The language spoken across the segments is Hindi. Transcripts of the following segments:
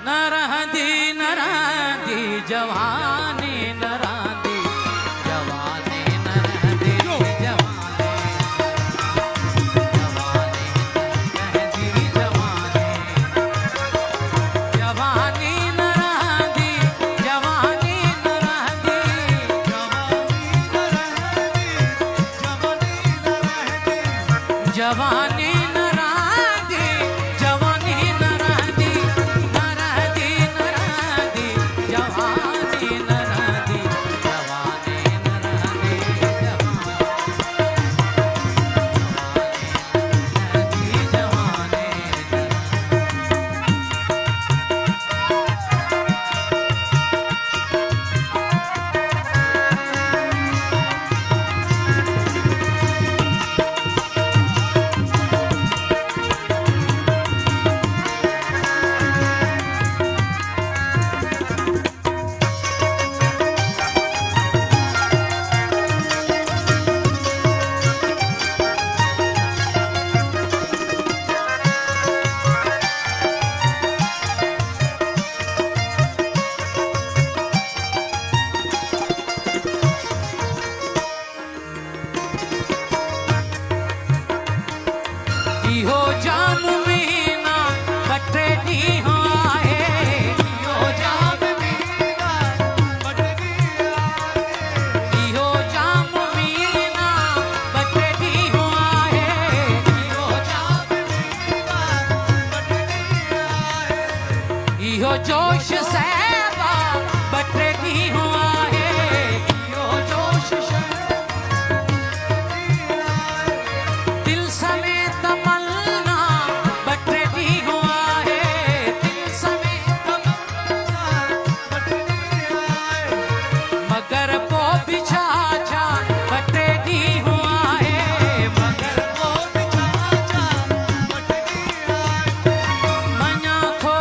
न रहंदी न रहंदी जवानी न रहंदी जवानी न रहंदी जवानी जवानी न रहंदी जवानी जवानी न रहंदी जवानी न रहंदी जवानी न रहंदी जवानी न रहंदी न रहंदी न रहंदी जवानी न रहंदी जवानी न रहंदी जवानी इहो जाम मीना कटे ॾींहं आहे इहो जाम मीना कटे ॾींहं आहे इहो जाम मीना कटे ॾींहं आहे इहो जाम मीना कटे ॾींहं आहे इहो जोश सहबा कटे ॾींहं आहे इहो जोश दिल समेत मलना बटे ॾींहं आहे दिल समेत मगर पोइ बि छा छा बटे ॾींहं आहे मगर पोइ बि छा छा बटे ॾींहं आहे मञा थो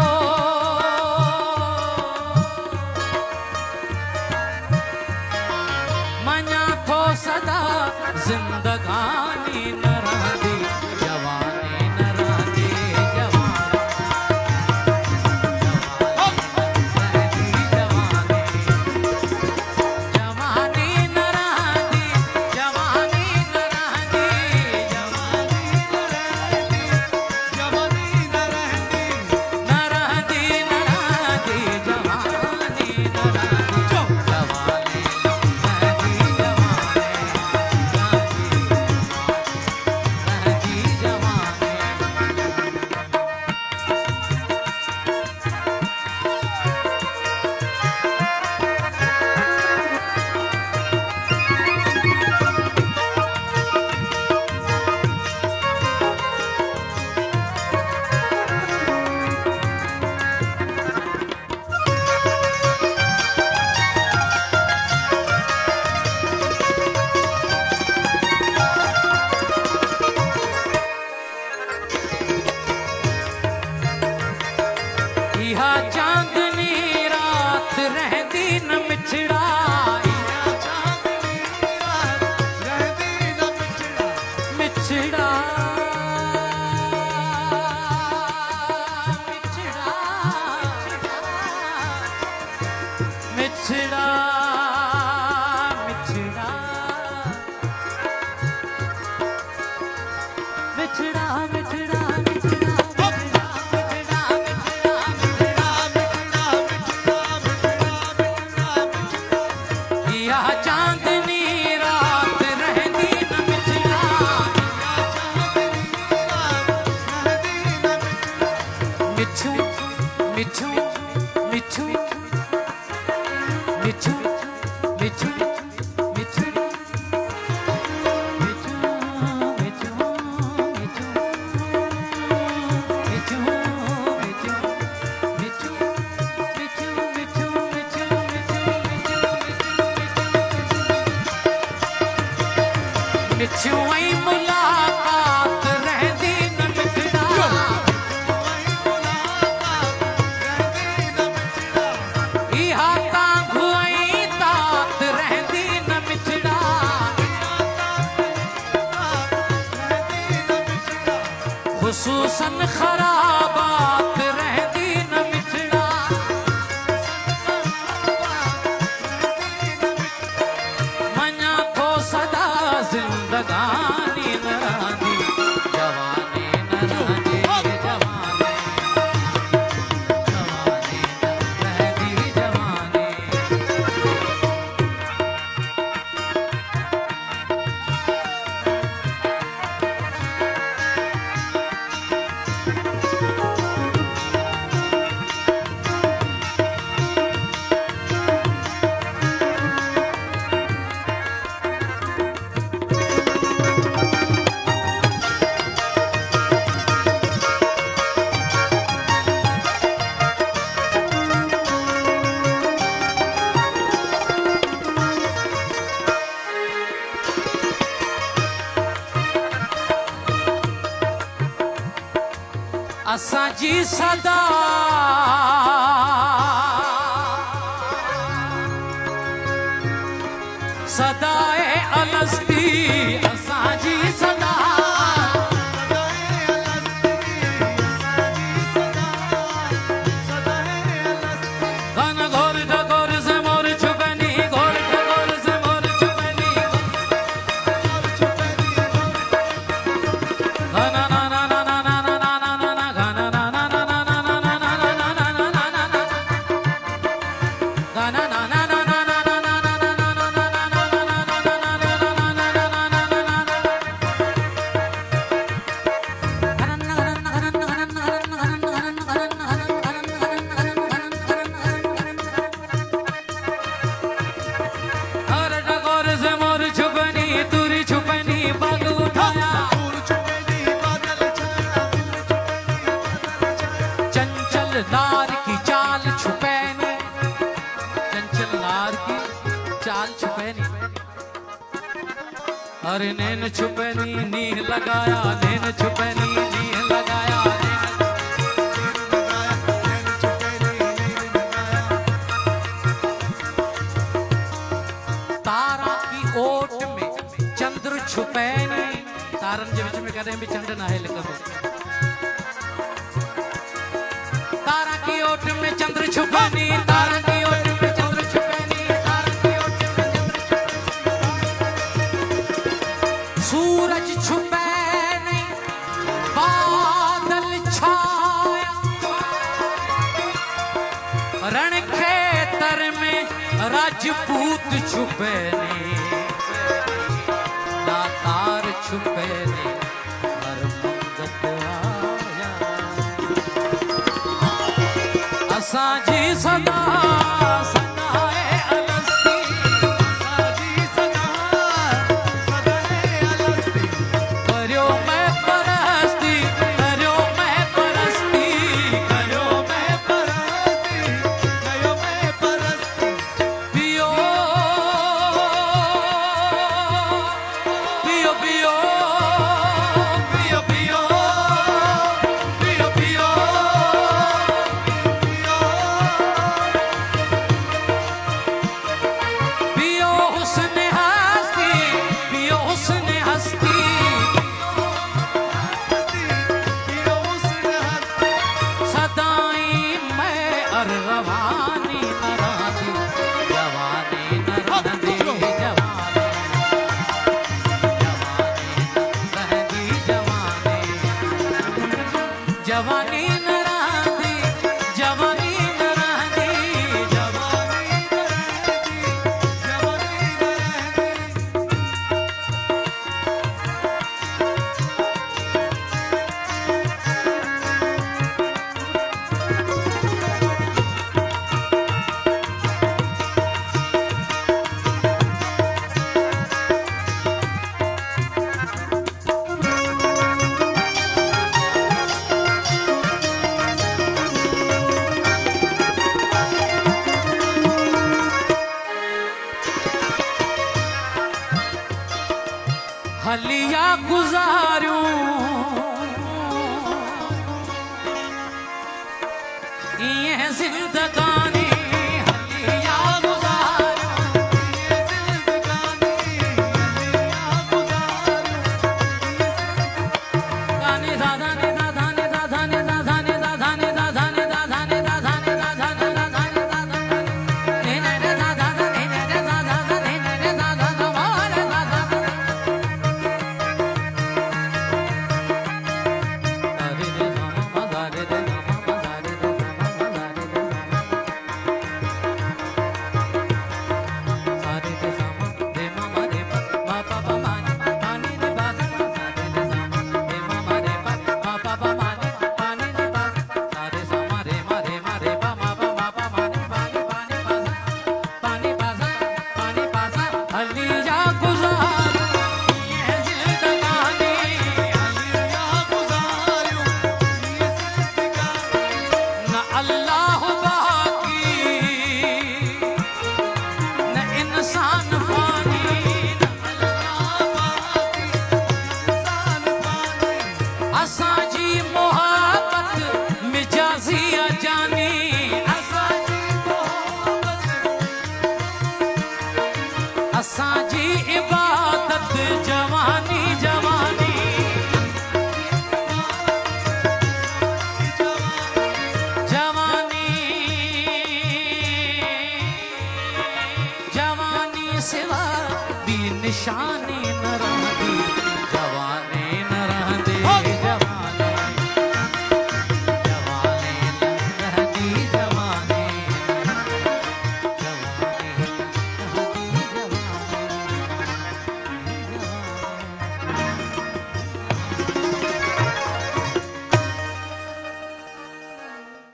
मञा थो सदा ज़िंदगानी न रहंदी जवानी न रहंदी जवानी जवानी न रहंदी जवानी न रहंदी जवानी न रहंदी जवानी न रहंदी न रहंदी न रहंदी जवानी न रहंदी जवानी इहा चांदनी रात रहंदी न मिछड़ा इहा चांदनी रात रहंदी न मिछड़ा मिछड़ा मिछड़ा मिछड़ा मिछड़ा मिछड़ा चांदनी रात रहंदी न मिछड़ा मिठू मिठू मिठू मिठू मिठू मिठू मिठू ऐं मुलाक़ात रहंदी न मिठड़ा इहा तांघ ऐं तात रहंदी न मिठड़ा ख़ुसूसन ख़राबात रहंदी न मिठड़ा जी सदा सदाए अलस्ती असां जी सदा घन घोर ढकोर से मोर छुपनी घोर ढकोर से मोर छुपनी घन ना ना ना ना ना ना ना ना ना ना घन ना ना ना ना ना ना ना ना ना ना ना ना ना ना घन ना ना ना ना ना ना ना ना नार की चाल छुपैनी चंचल नार की चाल छुपैनी अरे नैन छुपैनी नीह लगाया नैन छुपैनी नीह लगाया तारा की ओट में चंद्र छुपैनी तारन जे विच में कदें भी चंड ना है लिखंदो तारा की ओट में चंद्र छुपैनी तारा की ओट में चंद्र छुपैनी तारा की ओट में चंद्र छुपैनी सूरज छुपैनी बादल छाया रण खेतर में राजपूत छुपैनी दातार छुपैनी हर मंगत आया असां जी सदा सदाए अलस्ती असां जी सदा सदाए अलस्ती करियो मैं परस्ती करियो मैं परस्ती करियो मैं परस्ती करियो मैं परस्ती पियो पियो पियो पियो पियो पियो पियो पियो हुस्न हस्ती पियो हुस्न हस्ती सदाई मैं अर रवानी नराजी जवानी नरनदी जवानी रहदी जवानी जवानी नरादी जवानी नरादी जवानी हलिया गुजारूं ये जिंदगानी हलिया गुजारूं ये जिंदगानी हलिया गुजारूं गाने दादा ने दादा ने दादा ने दादा ने दादा ने दादा ने दादा ने दादा ने दादा ने दादा ने दादा ने ने दादा ने ने दादा ने ने दादा हमारे दादा ની નર